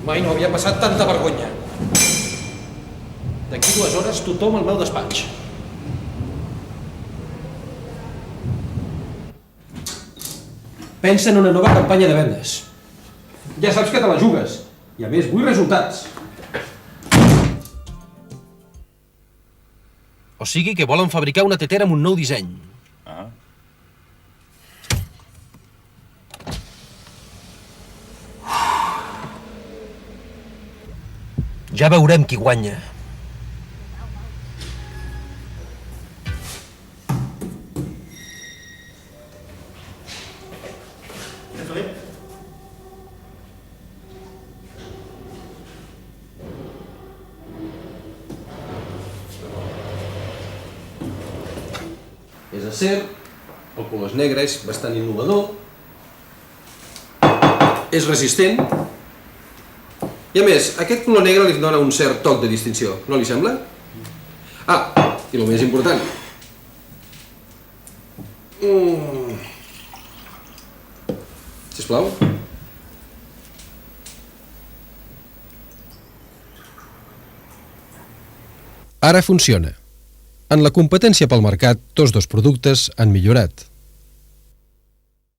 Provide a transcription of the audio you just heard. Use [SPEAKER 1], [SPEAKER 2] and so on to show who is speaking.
[SPEAKER 1] Mai no havia passat tanta vergonya. D'aquí 2 hores tothom al meu despatx. Pensa en una nova campanya de vendes. Ja saps que te la jugues. I a més vull resultats. O sigui que volen fabricar una tetera amb un nou disseny. Ja veurem qui guanya. És acer, el color és negre, és bastant innovador, és resistent, i a més, aquest color negre li dona un cert toc de distinció, no li sembla? Ah, i el més important. Sisplau. Ara funciona. En la competència pel mercat, tots dos productes han millorat.